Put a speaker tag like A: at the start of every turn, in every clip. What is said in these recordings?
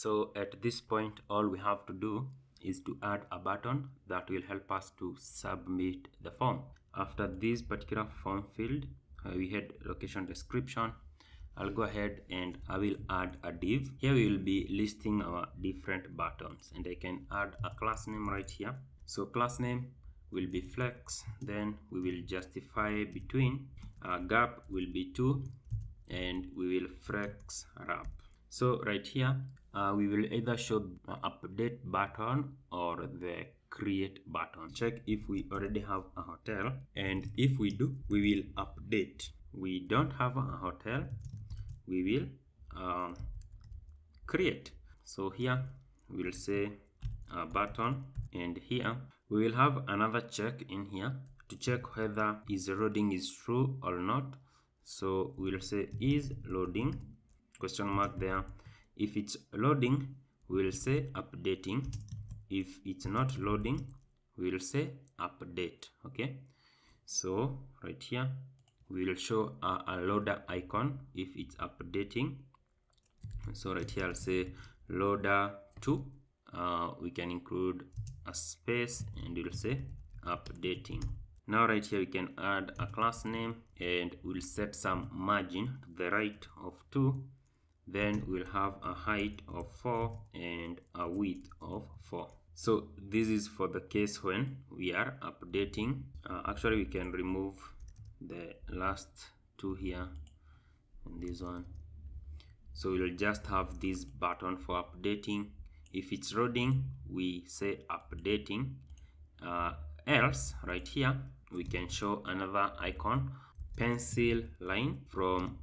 A: So at this point, all we have to do is to add a button that will help us to submit the form. After this particular form field, we had location description. I'll go ahead and I will add a div. Here we will be listing our different buttons, and I can add a class name right here. So class name will be flex, then we will justify between, gap will be 2, and we will flex wrap. So right here, we will either show update button or the create button. Check if we already have a hotel, and if we do, we will update. We don't have a hotel, we will create. So here we will say button, and here we will have another check in here to check whether is loading is true or not. So we'll say is loading, question mark there. If it's loading, we'll say updating. If it's not loading, we'll say update. Okay, so right here we will show a loader icon if it's updating. So right here I'll say loader 2. We can include a space and we'll say updating. Now right here we can add a class name, and we'll set some margin to the right of 2. Then we'll have a height of 4 and a width of 4. So this is for the case when we are updating. Actually we can remove the last 2 here and this one. So we'll just have this button for updating. If it's loading, we say updating. Else right here we can show another icon, pencil line from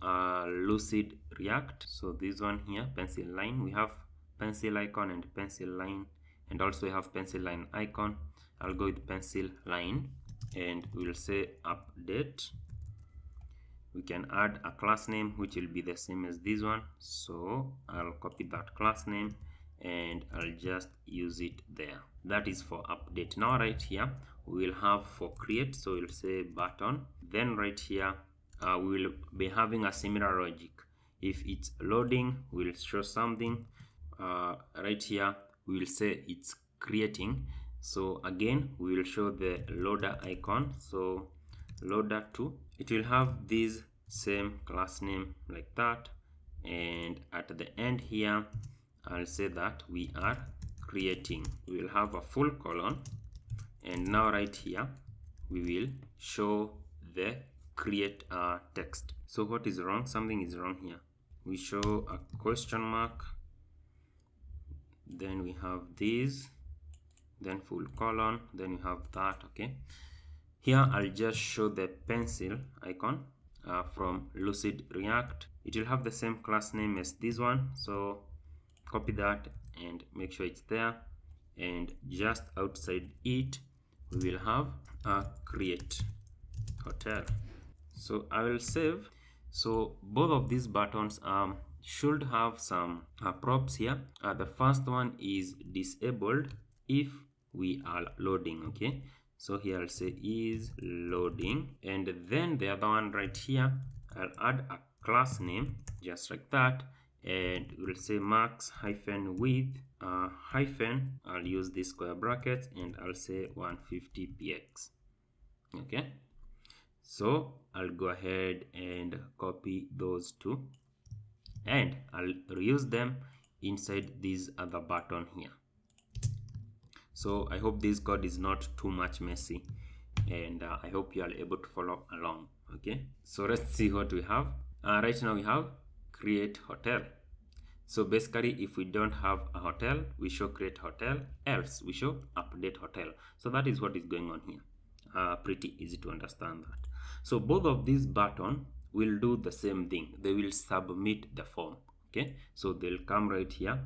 A: Lucid React. So this one here, pencil line, we have pencil icon and pencil line, and also we have pencil line icon. I'll go with pencil line, and we'll say update. We can add a class name which will be the same as this one, so I'll copy that class name and I'll just use it there. That is for update. Now right here we will have for create, so we'll say button. Then right here we will be having a similar logic. If it's loading, we'll show something. Right here we will say it's creating, so again we will show the loader icon. So loader 2, it will have this same class name like that, and at the end here I'll say that we are creating. We will have a full colon, and now right here we will show the create text. So what is wrong? Something is wrong here. We show a question mark, then we have this, then full colon, then we have that. Okay, here I'll just show the pencil icon from Lucid React. It will have the same class name as this one, so copy that and make sure it's there, and just outside it we will have a create hotel. So I will save. So both of these buttons should have some props here. The first one is disabled if we are loading. Okay, so here I'll say is loading, and then the other one right here I'll add a class name just like that, and we'll say max hyphen width hyphen, I'll use this square brackets, and I'll say 150 px. Okay, so I'll go ahead and copy those two, and I'll reuse them inside this other button here. So I hope this code is not too much messy, and I hope you are able to follow along. Okay, so let's see what we have. Right now we have create hotel. So basically if we don't have a hotel, we show create hotel, else we show update hotel. So that is what is going on here. Pretty easy to understand that. So both of these buttons will do the same thing. They will submit the form. Okay, so they'll come right here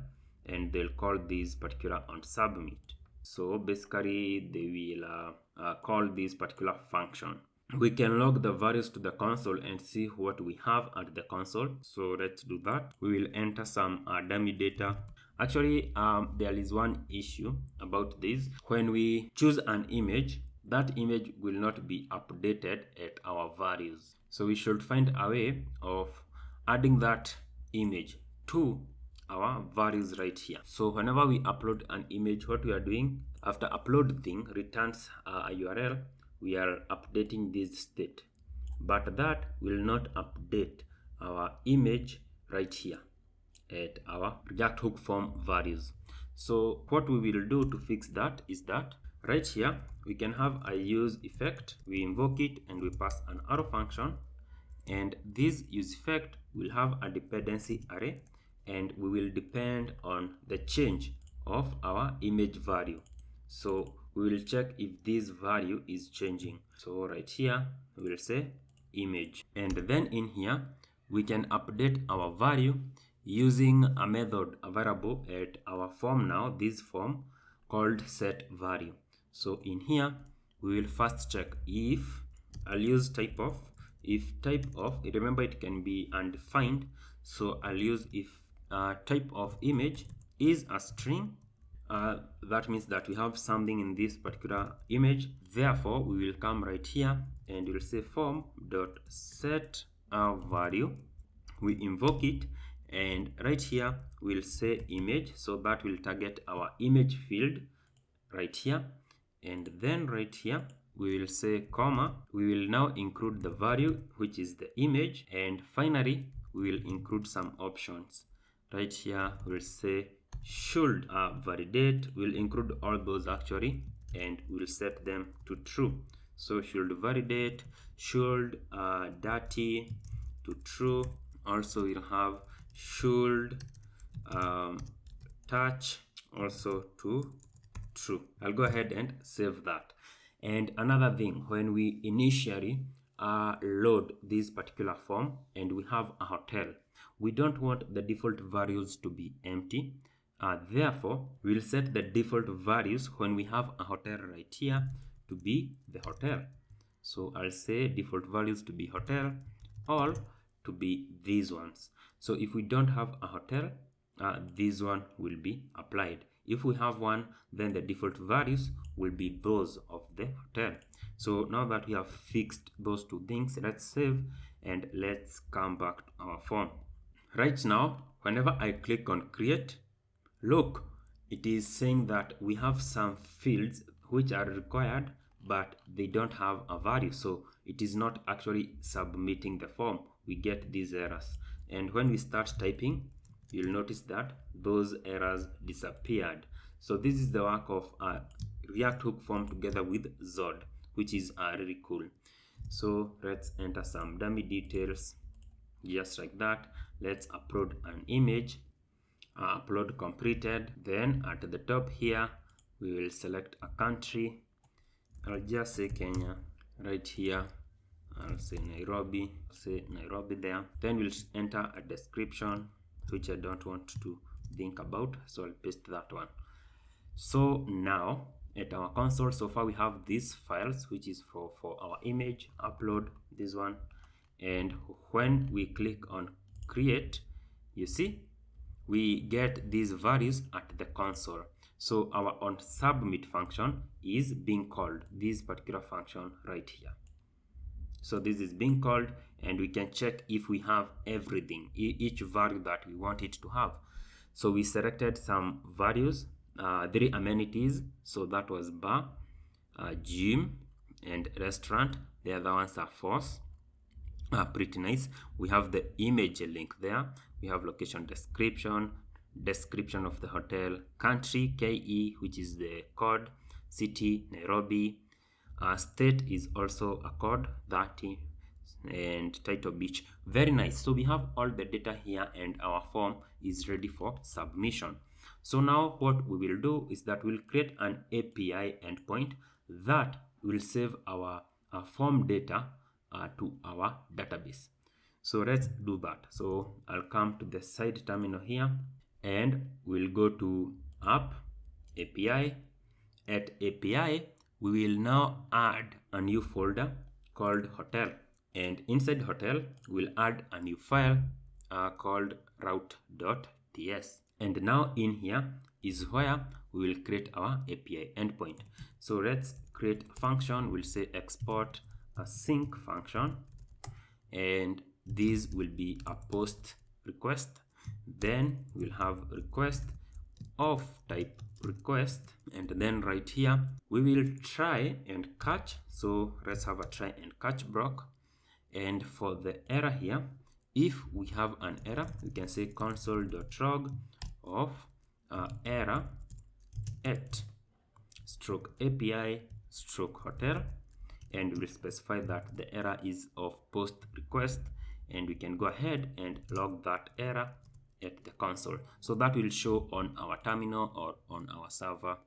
A: and they'll call this particular on submit. So basically they will call this particular function. We can log the values to the console and see what we have at the console. So let's do that. We will enter some dummy data. Actually, there is one issue about this. When we choose an image, that image will not be updated at our values. So we should find a way of adding that image to our values right here. So whenever we upload an image, what we are doing after uploading returns a URL, we are updating this state, but that will not update our image right here at our React hook form values. So what we will do to fix that is that right here we can have a use effect. We invoke it and we pass an arrow function, and this use effect will have a dependency array, and we will depend on the change of our image value. So we will check if this value is changing. So right here we will say image, and then in here we can update our value using a method, a variable at our form now, this form called set value. So in here we will first check if I'll use type of. If type of, remember it can be undefined, so I'll use if type of image is a string. That means that we have something in this particular image. Therefore, we will come right here and we'll say form dot set value. We invoke it, and right here we'll say image, so that will target our image field right here. And then right here we will say comma. We will now include the value, which is the image, and finally we will include some options. Right here we'll say should validate. We'll include all those actually, and we'll set them to true. So should validate, should dirty to true. Also we'll have should touch also to true. I'll go ahead and save that. And another thing, when we initially load this particular form and we have a hotel, we don't want the default values to be empty. Therefore, we'll set the default values when we have a hotel right here to be the hotel. So I'll say default values to be hotel, all to be these ones. So if we don't have a hotel, this one will be applied. If we have one, then the default values will be those of the hotel. So now that we have fixed those two things, let's save and let's come back to our form. Right now, whenever I click on create, look, it is saying that we have some fields which are required, but they don't have a value. So it is not actually submitting the form. We get these errors. And when we start typing, you'll notice that those errors disappeared. So this is the work of a React hook form together with Zod, which is really cool. So let's enter some dummy details just like that. Let's upload an image. Upload completed. Then at the top here we will select a country. I'll just say Kenya. Right here I'll say Nairobi. Say Nairobi there. Then we'll enter a description, which I don't want to think about, so I'll paste that one. So now at our console, so far we have these files, which is for our image, upload, this one. And when we click on create, you see we get these values at the console. So our on submit function is being called, this particular function right here. So this is being called, and we can check if we have everything, each value that we want it to have. So we selected some values, 3 amenities. So that was bar, gym, and restaurant. The other ones are false. Pretty nice. We have the image link there. We have location description, description of the hotel, country, KE, which is the code, city, Nairobi. State is also a code 30, and title beach. Very nice. So we have all the data here, and our form is ready for submission. So now what we will do is that we'll create an API endpoint that will save our form data to our database. So let's do that. So I'll come to the side terminal here, and we'll go to app, API. At API, we will now add a new folder called hotel, and inside hotel we'll add a new file called route.ts. And now in here is where we will create our API endpoint. So let's create a function. We'll say export a sync function, and this will be a post request. Then we'll have request of type request, and then right here we will try and catch. So let's have a try and catch block. And for the error here, if we have an error, we can say console.log of error at stroke API stroke hotel, and we'll specify that the error is of post request, and we can go ahead and log that error at the console. So that will show on our terminal or on our server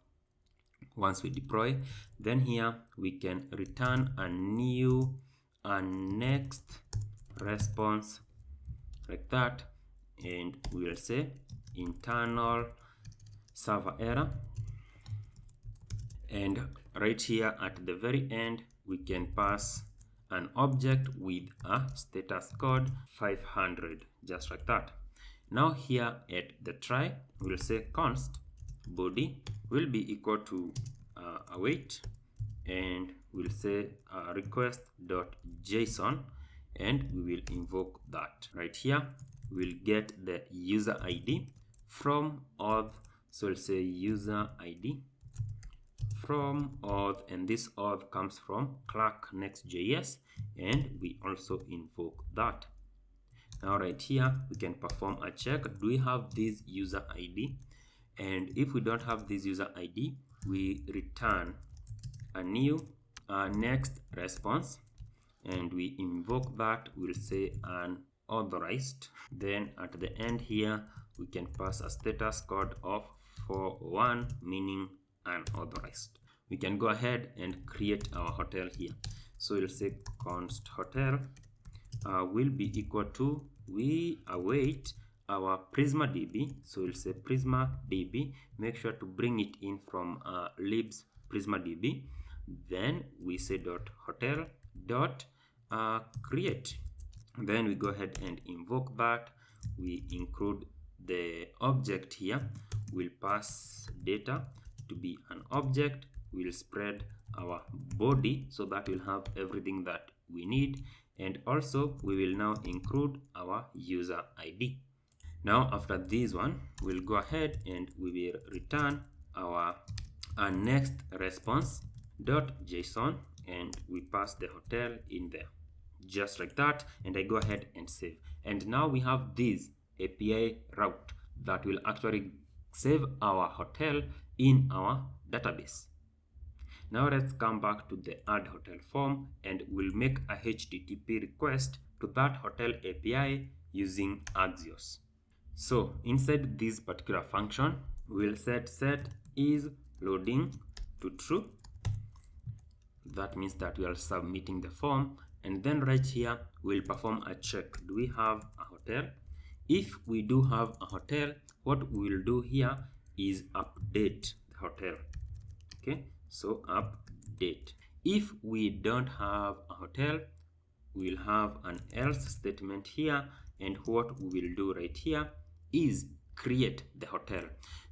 A: once we deploy. Then here we can return a next response like that, and we will say internal server error, and right here at the very end we can pass an object with a status code 500, just like that. Now here at the try, we'll say const body will be equal to await, and we'll say request.json, and we will invoke that. Right here we'll get the user ID from auth, so we'll say user ID from auth, and this auth comes from Clerk Next.js, and we also invoke that. Now right here we can perform a check. Do we have this user ID? And if we don't have this user ID, we return a new next response, and we invoke that. We'll say unauthorized. Then at the end here we can pass a status code of 41, meaning unauthorized. We can go ahead and create our hotel here. So we'll say const hotel will be equal to, we await our Prisma DB. So we'll say Prisma DB, make sure to bring it in from libs Prisma DB. Then we say dot hotel dot create. Then we go ahead and invoke that. We include the object here. We'll pass data to be an object. We'll spread our body so that we'll have everything that we need, and also we will now include our user ID. Now after this one, we'll go ahead and we will return our next response dot JSON, and we pass the hotel in there, just like that, and I go ahead and save. And now we have this API route that will actually save our hotel in our database. Now let's come back to the add hotel form, and we'll make a HTTP request to that hotel API using Axios. So inside this particular function, we'll set is loading to true. That means that we are submitting the form, and then right here we'll perform a check. Do we have a hotel? If we do have a hotel, what we will do here is update the hotel. Okay, so update. If we don't have a hotel, we'll have an else statement here, and what we will do right here is create the hotel.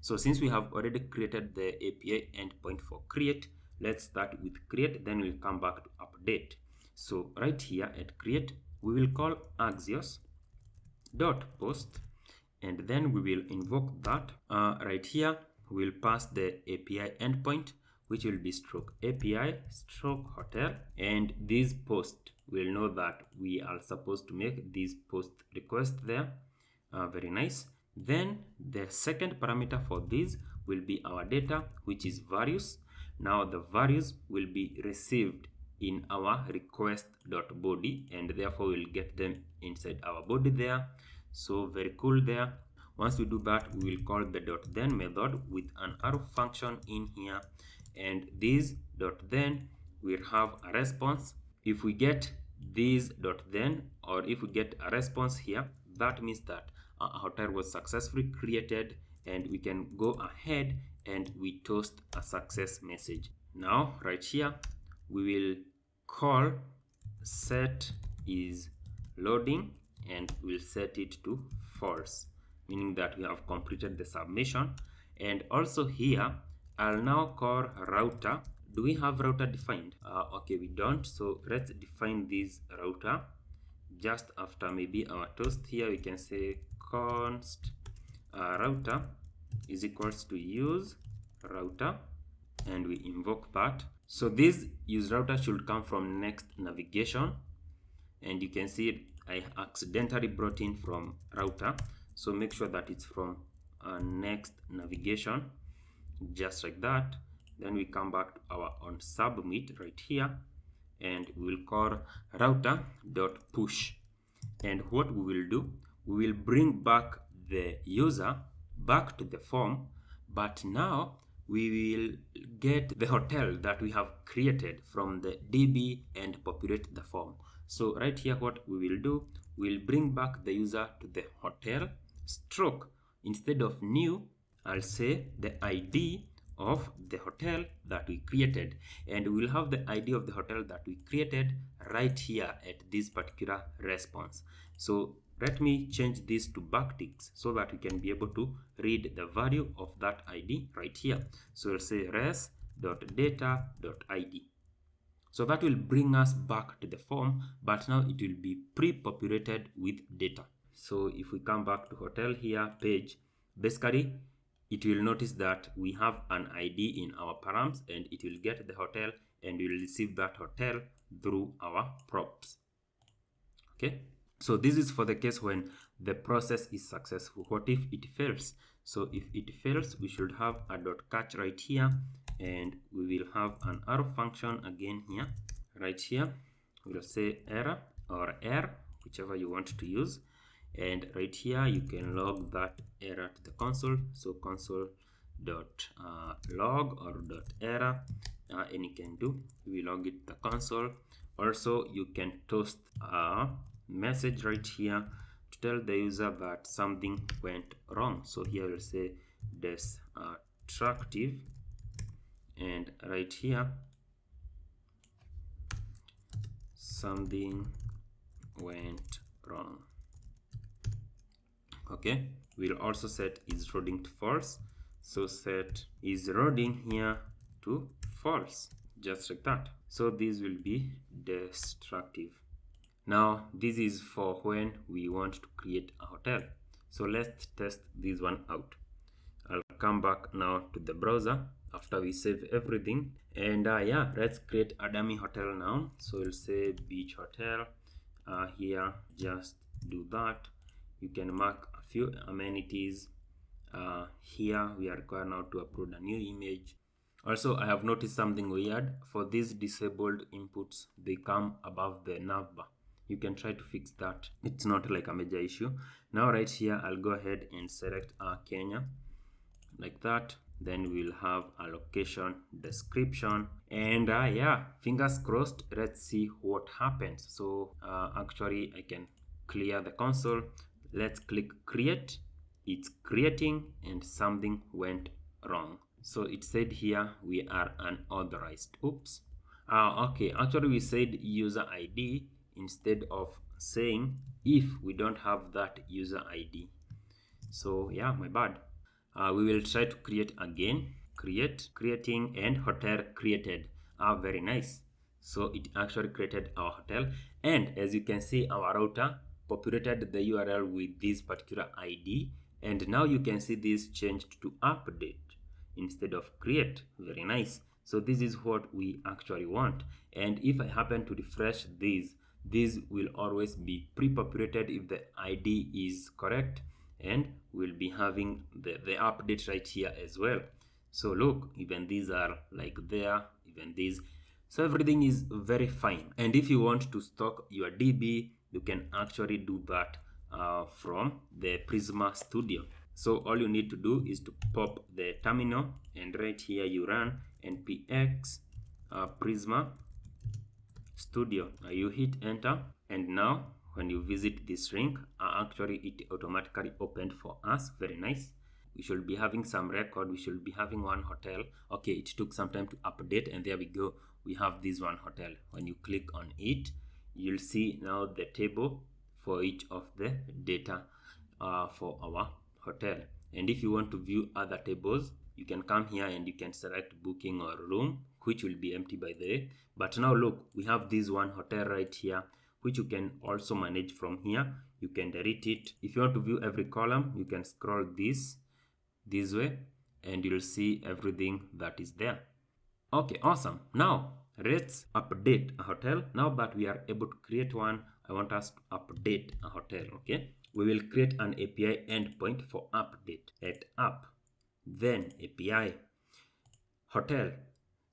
A: So since we have already created the API endpoint for create, let's start with create, then we'll come back to update. So right here at create, we will call Axios dot post, and then we will invoke that. Right here we'll pass the API endpoint, which will be stroke API stroke hotel, and this post will know that we are supposed to make this post request there. Very nice. Then the second parameter for this will be our data, which is values. Now the values will be received in our request.body, and therefore we'll get them inside our body there. So very cool there. Once we do that, we will call the .then method with an arrow function in here, and this .then will have a response. If we get this .then, or if we get a response here, that means that a hotel was successfully created, and we can go ahead and we toast a success message. Now right here we will call set is loading, and we'll set it to false, meaning that we have completed the submission. And also here I'll now call router. Do we have router defined? Okay, we don't. So let's define this router. just after maybe our toast here, we can say const router is equals to use router, and we invoke that. So this use router should come from next navigation, and you can see I accidentally brought in from router, so make sure that it's from next navigation, just like that. Then we come back to our on submit right here, and we'll call router.push. And what we will do, we will bring back the user back to the form, but now we will get the hotel that we have created from the DB and populate the form. So right here, what we will do, we'll bring back the user to the hotel stroke. Instead of new, I'll say the ID of the hotel that we created, and we'll have the ID of the hotel that we created right here at this particular response. So let me change this to backticks so that we can be able to read the value of that ID right here. So we'll say res.data.id. So that will bring us back to the form, but now it will be pre-populated with data. So if we come back to hotel here page, basically it will notice that we have an ID in our params, and it will get the hotel, and we will receive that hotel through our props. Okay, so this is for the case when the process is successful. What if it fails? So if it fails, we should have a .catch right here, and we will have an arrow function again here, right here. We'll say error or error, whichever you want to use. And right here, you can log that error to the console. So console.log or .error, and you can do, we log it to the console. Also, you can toast a message right here to tell the user that something went wrong. So here we'll say destructive, and right here, something went wrong. Okay, we'll also set is loading to false. So set is loading here to false, just like that. So this will be destructive. Now this is for when we want to create a hotel. So let's test this one out. I'll come back now to the browser after we save everything, and yeah, let's create a dummy hotel now. So we'll say beach hotel here, just do that. You can mark a few amenities. Here we are required now to upload a new image. Also, I have noticed something weird. For these disabled inputs, they come above the navbar. You can try to fix that. It's not like a major issue. Now right here, I'll go ahead and select Kenya like that. Then we'll have a location description, and yeah, fingers crossed. Let's see what happens. So actually I can clear the console. Let's click create. It's creating, and something went wrong. So it said here we are unauthorized. Oops. Okay, actually we said user ID instead of saying if we don't have that user ID. So yeah, my bad. We will try to create again. Creating, and hotel created. Very nice. So it actually created our hotel, and as you can see, our router populated the URL with this particular ID, and now you can see this changed to update instead of create. Very nice. So this is what we actually want, and if I happen to refresh this will always be pre-populated if the ID is correct, and we'll be having the update right here as well. So look, even these are like there, even these. So everything is very fine. And if you want to stock your DB, you can actually do that from the Prisma Studio. So all you need to do is to pop the terminal, and right here you run npx Prisma Studio. You hit enter, and now when you visit this link, actually it automatically opened for us. Very nice. We should be having some record. We should be having one hotel. Okay, it took some time to update, and there we go. We have this one hotel. When you click on it, you'll see now the table for each of the data for our hotel. And if you want to view other tables, you can come here and you can select booking or room, which will be empty by the way. But now look, we have this one hotel right here. which you can also manage from here. You can delete it. If you want to view every column, you can scroll this way and you'll see everything that is there. Okay, awesome. Now let's update a hotel. Now that we are able to create one, I want us to update a hotel. Okay, we will create an API endpoint for update at app, then API hotel.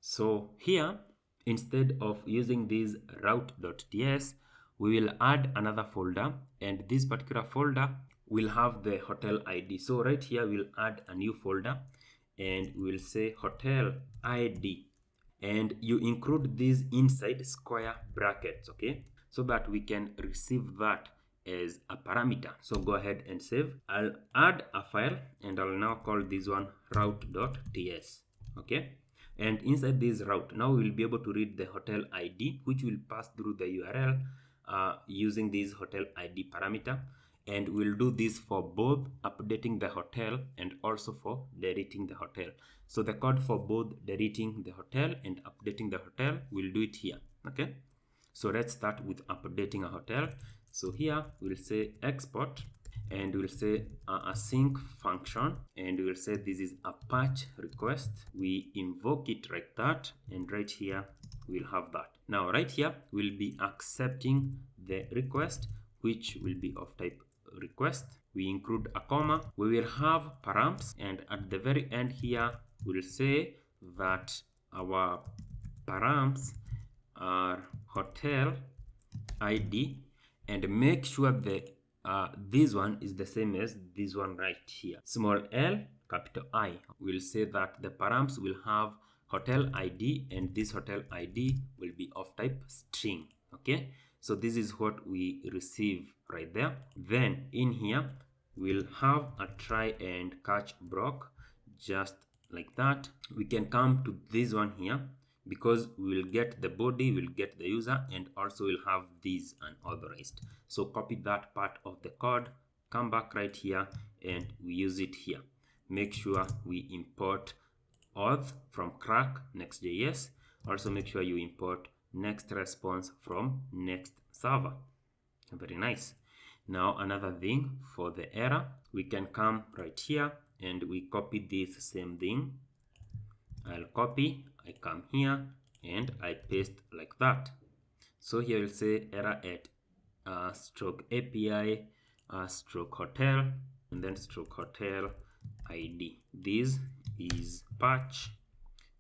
A: So here, instead of using this route.ts, we will add another folder, and this particular folder will have the hotel ID. So right here, we'll add a new folder and we'll say hotel ID, and you include this inside square brackets, okay, so that we can receive that as a parameter. So go ahead and save. I'll add a file and I'll now call this one route.ts. okay, and inside this route, now we'll be able to read the hotel ID, which will pass through the URL using this hotel ID parameter. And we'll do this for both updating the hotel and also for deleting the hotel. So the code for both deleting the hotel and updating the hotel, we'll do it here. Okay, so let's start with updating a hotel. So here we'll say export, and we'll say a sync function, and we'll say this is a patch request. We invoke it like that, and right here we'll have that. Now right here we'll be accepting the request, which will be of type request. We include a comma. We will have params, and at the very end here we'll say that our params are hotel ID, and make sure that this one is the same as this one right here. Small l, capital I. We'll say that the params will have hotel ID, and this hotel ID will be of type string. Okay, so this is what we receive right there. Then in here we'll have a try and catch block, just like that. We can come to this one here, because we will get the body, we'll get the user, and also we'll have this unauthorized. So copy that part of the code, come back right here, and we use it here. Make sure we import auth from Clerk Next.js. Also make sure you import next response from next server. Very nice. Now another thing for the error, we can come right here and we copy this same thing. I'll copy, I come here and I paste like that. So here we'll say error at stroke API stroke hotel, and then stroke hotel ID. This is patch,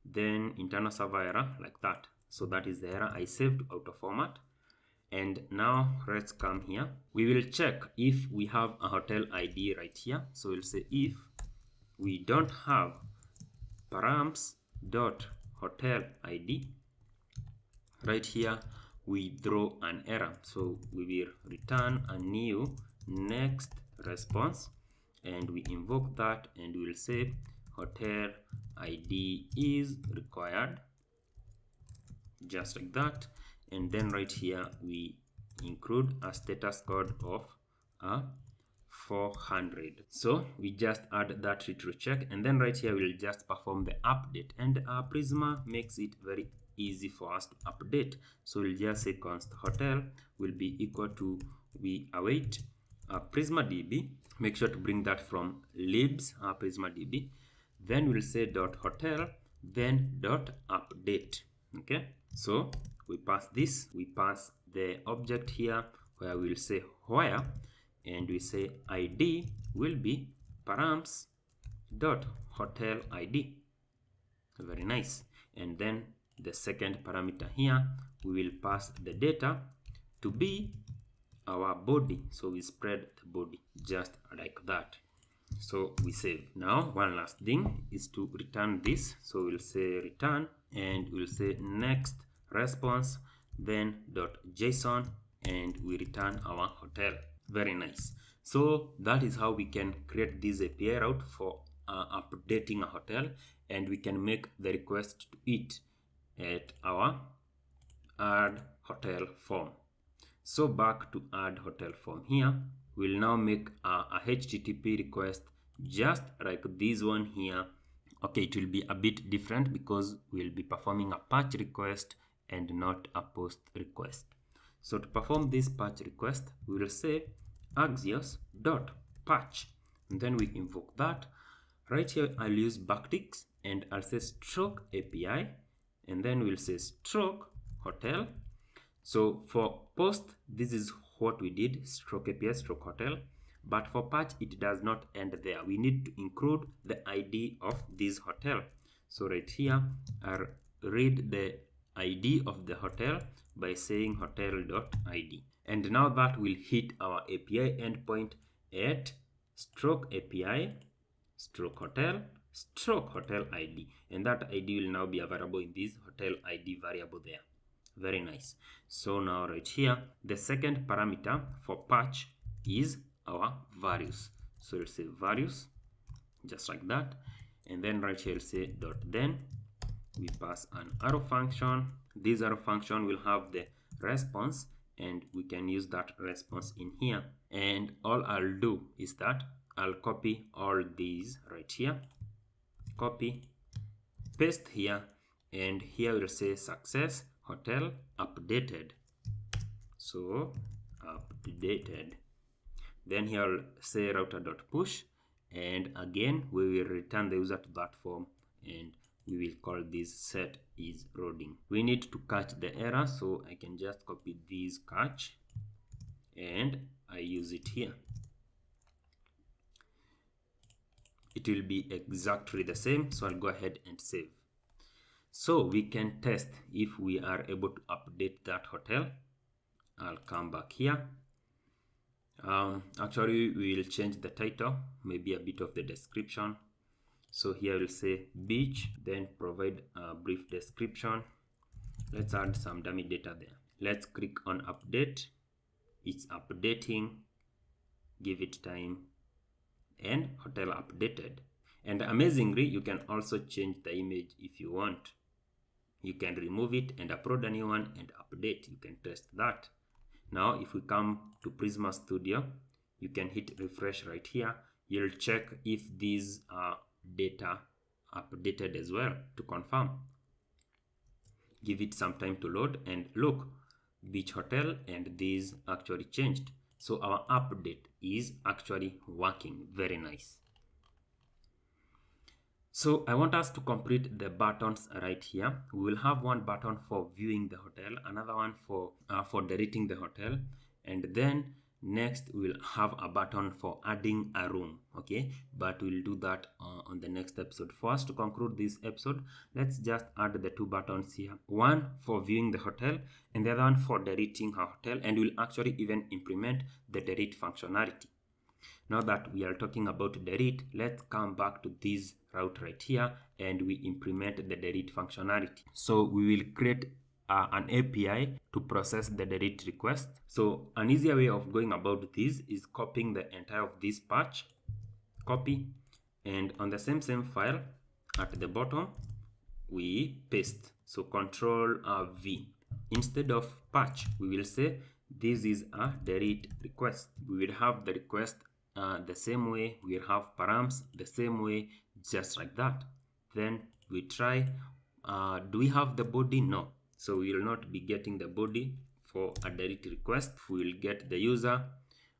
A: then internal server error, like that. So that is the error I saved out of format. And now let's come here. We will check if we have a hotel ID right here. So we'll say if we don't have params dot hotel ID, right here we throw an error. So we will return a new next response, and we invoke that, and we will say hotel ID is required, just like that. And then right here we include a status code of 400. So we just add that retro check, and then right here we'll just perform the update, and Prisma makes it very easy for us to update. So we'll just say const hotel will be equal to, we await Prisma DB. Make sure to bring that from libs Prisma DB. Then we'll say dot hotel, then dot update. Okay, so we pass this, we pass the object here where we'll say where, and we say ID will be params dot hotel ID. Very nice. And then the second parameter here, we will pass the data to be our body. So we spread the body just like that. So we save. Now one last thing is to return this. So we'll say return, and we'll say next response, then .json, and we return our hotel. Very nice. So that is how we can create this API route for updating a hotel, and we can make the request to it at our add hotel form. So back to add hotel form here, we'll now make a HTTP request just like this one here. Okay, it will be a bit different because we'll be performing a patch request and not a post request. So to perform this patch request, we will say axios.patch, and then we invoke that. Right here, I'll use backticks and I'll say stroke API, and then we'll say stroke hotel. So for post, this is what we did, stroke API, stroke hotel. But for patch, it does not end there. We need to include the ID of this hotel. So right here, I'll read the ID of the hotel by saying hotel.id. And now that will hit our API endpoint at stroke API, stroke hotel ID, and that ID will now be available in this hotel ID variable there. Very nice. So now right here, the second parameter for patch is our values. So we'll say values, just like that, and then right here we'll say dot then we pass an arrow function. This arrow function will have the response, and we can use that response in here. And all I'll do is that I'll copy all these right here, copy, paste here, and here we'll say success hotel updated. So updated. Then here I'll say router.push, and again we will return the user to that form, and we will call this set is loading. We need to catch the error, so I can just copy this catch and I use it here. It will be exactly the same, so I'll go ahead and save. So we can test if we are able to update that hotel. I'll come back here. Actually, we will change the title, maybe a bit of the description. So here we'll say beach, then provide a brief description. Let's add some dummy data there. Let's click on update. It's updating. Give it time, and hotel updated. And amazingly, you can also change the image if you want. You can remove it and upload a new one and update. You can test that. Now, if we come to Prisma Studio, you can hit refresh right here. You'll check if these are data updated as well to confirm. Give it some time to load, and look, beach hotel, and these actually changed. So our update is actually working. Very nice. So I want us to complete the buttons right here. We will have one button for viewing the hotel, another one for deleting the hotel, and then next we'll have a button for adding a room. Okay, but we'll do that on the next episode. For us to conclude this episode, let's just add the two buttons here, one for viewing the hotel and the other one for deleting our hotel, and we'll actually even implement the delete functionality. Now that we are talking about delete, let's come back to this route right here and we implement the delete functionality. So we will create an API to process the delete request. So an easier way of going about this is copying the entire of this patch, copy, and on the same file at the bottom we paste. So Control V. Instead of patch, we will say this is a delete request. We will have the request the same way, we will have params the same way, just like that. Then we try, do we have the body? No. So we will not be getting the body for a delete request. We will get the user.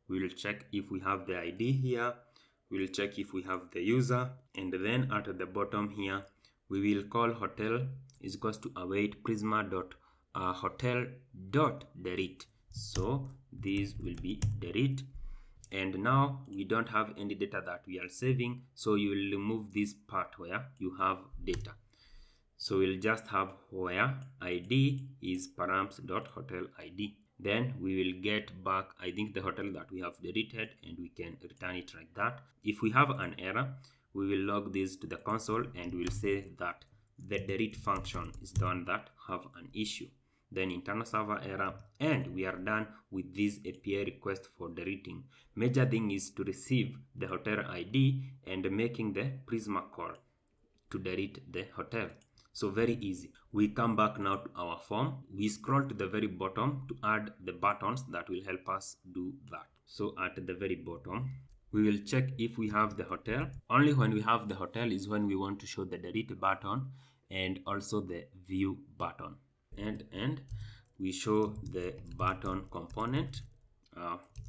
A: We will check if we have the ID here. We will check if we have the user. And then at the bottom here, we will call hotel is equals to await prisma.hotel.delete. So this will be delete. And now we don't have any data that we are saving, so you will remove this part where you have data. So we'll just have where ID is params.hotel.id. Then we will get back, I think, the hotel that we have deleted, and we can return it like that. If we have an error, we will log this to the console and we'll say that the delete function is the one that have an issue. Then internal server error, and we are done with this API request for deleting. Major thing is to receive the hotel ID and making the Prisma call to delete the hotel. So very easy. We come back now to our form. We scroll to the very bottom to add the buttons that will help us do that. So at the very bottom, we will check if we have the hotel. Only when we have the hotel is when we want to show the delete button and also the view button. And we show the button component,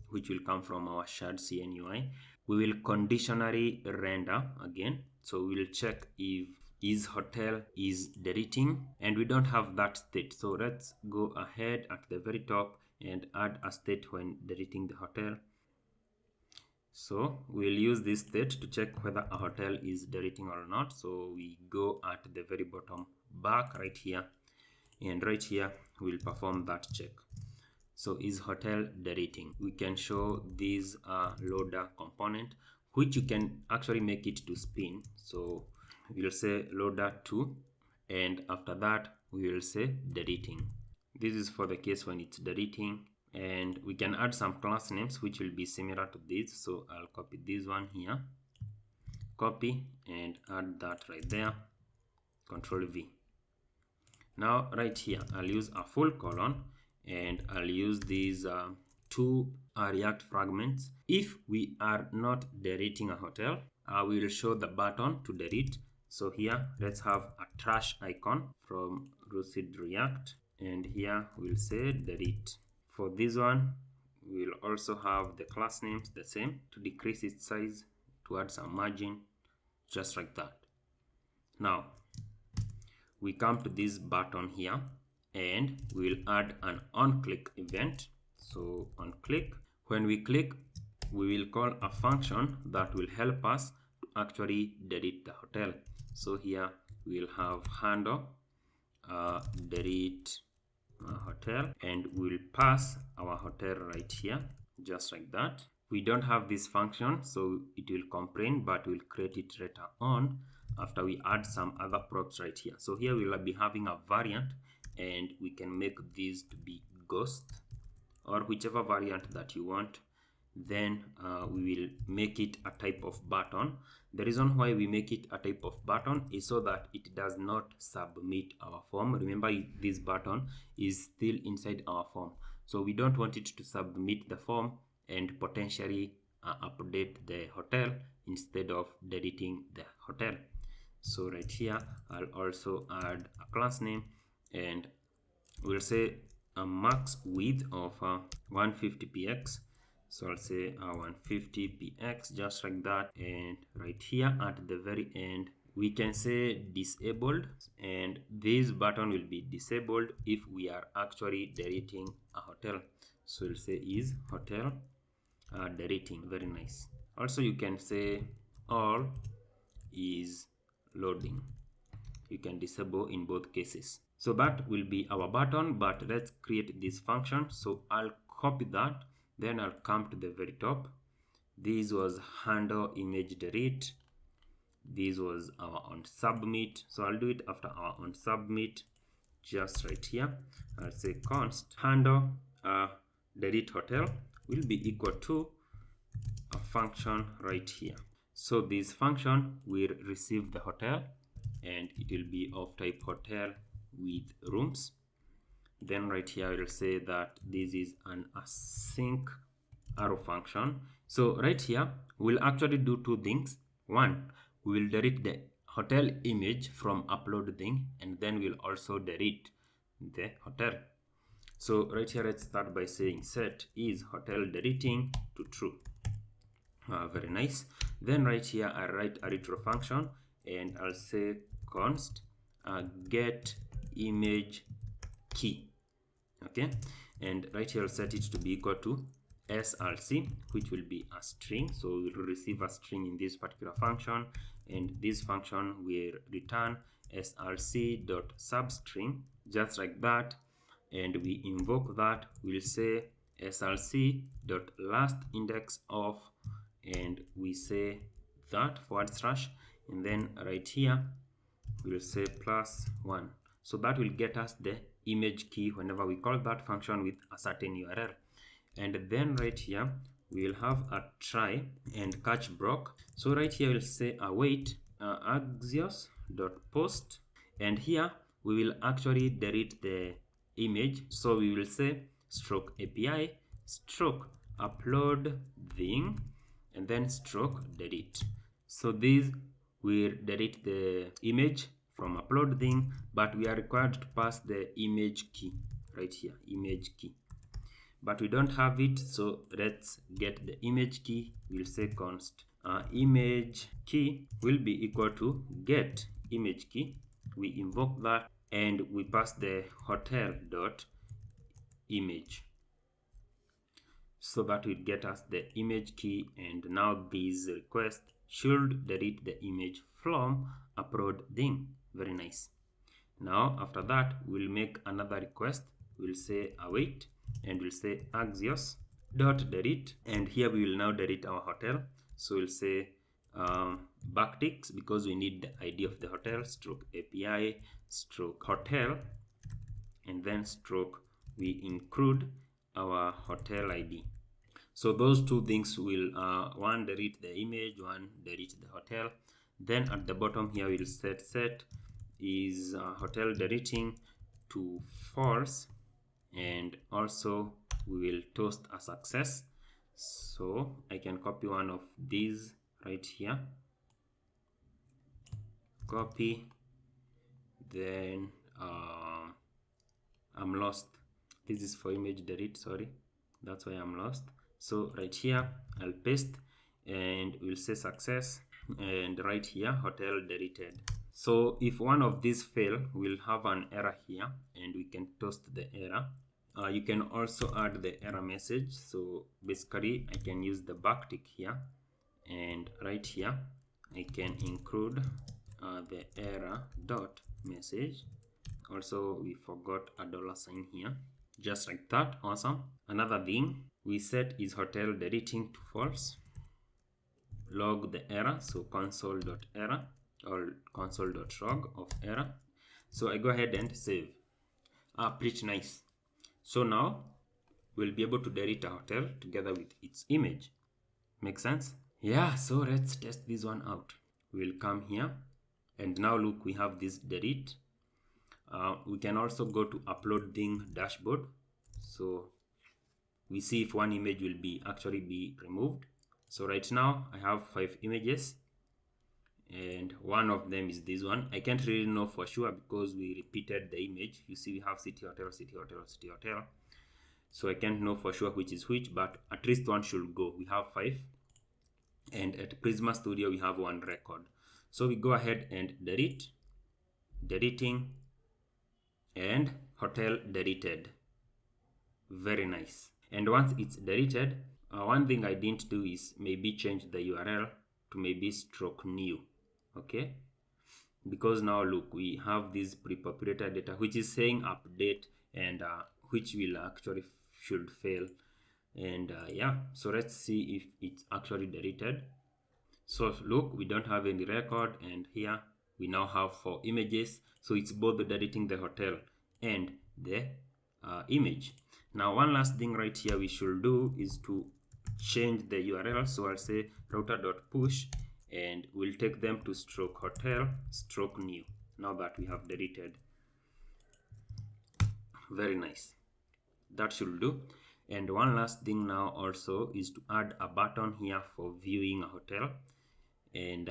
A: which will come from our Shadcn UI. We will conditionally render again, so we will check if is hotel is deleting, and we don't have that state, so let's go ahead at the very top and add a state when deleting the hotel. So we'll use this state to check whether a hotel is deleting or not. So we go at the very bottom back right here, and right here we'll perform that check. So is hotel deleting? We can show this loader component, which you can actually make it to spin. So we'll say loader 2, and after that we will say deleting. This is for the case when it's deleting, and we can add some class names which will be similar to this. So I'll copy this one here, copy, and add that right there, Control V. Now right here I'll use a full colon, and I'll use these two React fragments. If we are not deleting a hotel, we will show the button to delete. So here let's have a trash icon from Lucid React, and here we'll say delete. For this one, we'll also have the class names the same, to decrease its size, to add some margin, just like that. Now we come to this button here, and we'll add an onClick event. So on click, when we click, we will call a function that will help us to actually delete the hotel. So here we'll have handle delete hotel, and we'll pass our hotel right here, just like that. We don't have this function, so it will complain, but we'll create it later on after we add some other props right here. So here we'll be having a variant, and we can make this to be ghost or whichever variant that you want. Then we will make it a type of button. The reason why we make it a type of button is so that it does not submit our form. Remember, this button is still inside our form, so we don't want it to submit the form and potentially update the hotel instead of deleting the hotel. So right here I'll also add a class name, and we'll say a max width of 150px. So I'll say 150px, just like that. And right here at the very end, we can say disabled, and this button will be disabled if we are actually deleting a hotel. So we'll say is hotel deleting. Very nice. Also, you can say all is loading. You can disable in both cases. So that will be our button, but let's create this function. So I'll copy that, then I'll come to the very top. This was handle image delete. This was our on submit. So I'll do it after our on submit, just right here. I'll say const handle delete hotel will be equal to a function right here. So this function will receive the hotel, and it will be of type hotel with rooms. Then right here I will say that this is an async arrow function. So right here we'll actually do two things. One, we will delete the hotel image from upload thing, and then we'll also delete the hotel. So right here let's start by saying set is hotel deleting to true. Very nice. Then right here I write a retro function, and I'll say const get image key. Okay, and right here I'll set it to be equal to src, which will be a string. So we'll receive a string in this particular function, and this function will return src.substring, just like that. And we invoke that. We'll say src.last index of, and we say that /, and then right here we'll say +1. So that will get us the image key whenever we call that function with a certain URL. And then right here we'll have a try and catch block. So right here we'll say await axios.post, and here we will actually delete the image. So we will say stroke API stroke upload thing, and then stroke delete. So this will delete the image from upload thing, but we are required to pass the image key right here, image key, but we don't have it, so let's get the image key. We'll say const image key will be equal to get image key. We invoke that and we pass the hotel dot image, so that will get us the image key. And now this request should delete the image from upload thing. Very nice. Now after that, we'll make another request. We'll say await and we'll say axios dot delete, and here we will now delete our hotel. So we'll say backticks, because we need the ID of the hotel, stroke API stroke hotel, and then stroke we include our hotel ID. So those two things will one delete the image, one delete the hotel. Then at the bottom here we'll set is hotel deleting to false, and also we will toast a success. So I can copy one of these right here, copy, then I'm lost. This is for image delete, sorry, that's why I'm lost. So right here I'll paste and we'll say success, and right here hotel deleted. So if one of these fail, we'll have an error here and we can toast the error. You can also add the error message. So basically I can use the backtick here, and right here I can include the error dot message. Also we forgot a $sign here, just like that. Awesome. Another thing we set is hotel deleting to false. Log the error, so console.error or console.log of error. So I go ahead and save. Pretty nice. So now we'll be able to delete a hotel together with its image. Make sense? Yeah, so let's test this one out. We'll come here and now look, we have this delete. We can also go to upload thing dashboard. So we see if one image will be actually be removed. So right now I have 5 images and one of them is this one. I can't really know for sure because we repeated the image. You see we have city hotel, city hotel, city hotel. So I can't know for sure which is which, but at least one should go. We have 5. And at Prisma Studio we have 1 record. So we go ahead and delete, deleting, and hotel deleted. Very nice. And once it's deleted, one thing I didn't do is maybe change the URL to maybe stroke new. Okay, because now look, we have this pre-populated data which is saying update, and which will actually should fail. And yeah, so let's see if it's actually deleted. So look, we don't have any record, and here we now have 4 images. So it's both deleting the hotel and the image. Now one last thing right here we should do is to change the URL. So I'll say router.push and we'll take them to stroke hotel stroke new, now that we have deleted. Very nice, that should do. And one last thing now also is to add a button here for viewing a hotel, and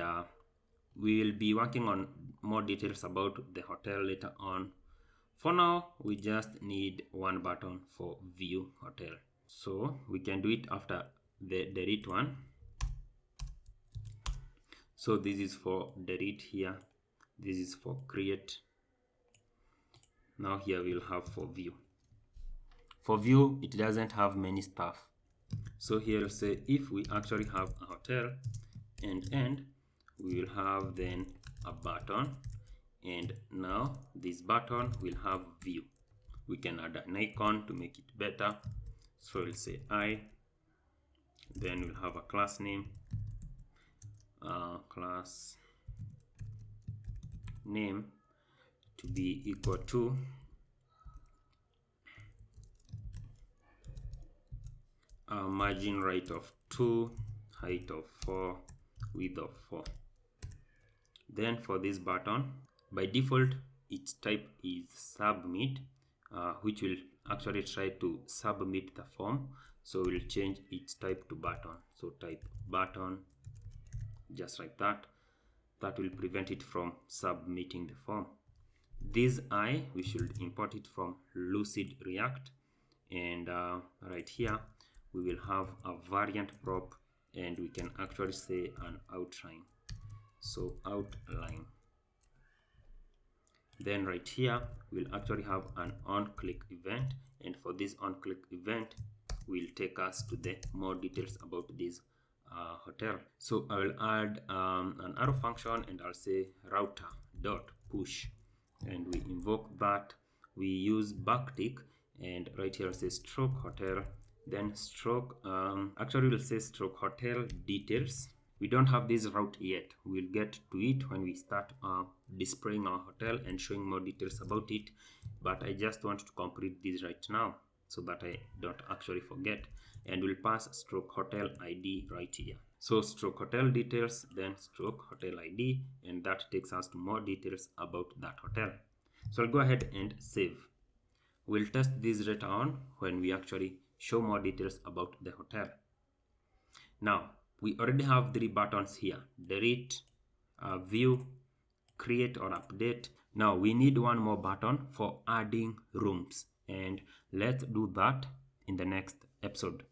A: we will be working on more details about the hotel later on. For now we just need one button for view hotel, so we can do it after the delete one. So this is for delete here, this is for create. Now here we'll have for view. For view it doesn't have many stuff. So here we'll say if we actually have a hotel and we will have then a button, and now this button will have view. We can add an icon to make it better. So we'll say I, then we'll have a class name, class name to be equal to margin right of 2, height of 4, width of 4. Then for this button, by default its type is submit, which will actually try to submit the form. So we'll change its type to button. So type button, just like that. That will prevent it from submitting the form. This I, we should import it from Lucid React, and right here we will have a variant prop, and we can actually say an outline. So outline. Then right here we'll actually have an on-click event, and for this on-click event will take us to the more details about this hotel. So I will add an arrow function, and I'll say router dot push, and we invoke that. We use backtick, and right here I'll say stroke hotel, then stroke actually we'll say stroke hotel details. We don't have this route yet. We'll get to it when we start displaying our hotel and showing more details about it, but I just want to complete this right now so that I don't actually forget. And we'll pass stroke hotel ID right here. So stroke hotel details, then stroke hotel ID, and that takes us to more details about that hotel. So I'll go ahead and save. We'll test this later on when we actually show more details about the hotel. Now, we already have 3 buttons here: delete, view, create or update. Now we need one more button for adding rooms, and let's do that in the next episode.